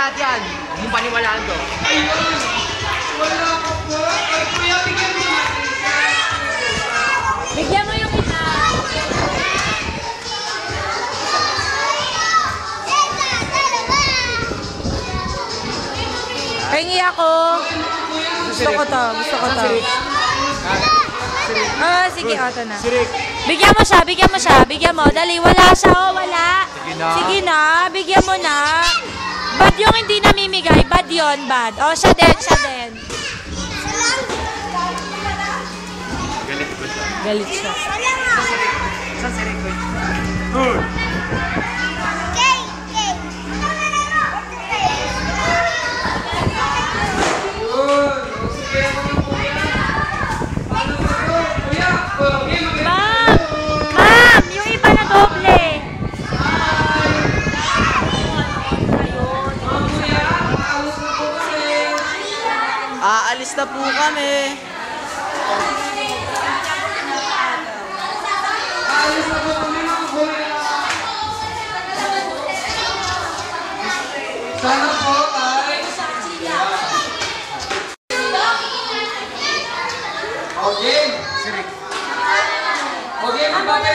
lahat yan. Huwag mong paniwalaan to. Ayun! Wala ka po! Ay, kuya, bigyan mo natin siya! Bigyan mo yung isa. Pahingi ako. Gusto ko to. Gusto ko to. Sige, ito na. Bigyan mo siya, bigyan mo siya. Bigyan mo. Dali, wala siya. Oh, wala. Sige na, bigyan mo na. Bad yung hindi namimigay. Bad yun, bad. Oh, siya din, siya din. Galit siya. Saan si Rick? Ma'am! Ma'am! Yung iba na doble. Aalis na po kami. Alis na po kami mga kuya! Sana po ay... Okay! Okay, magbabay!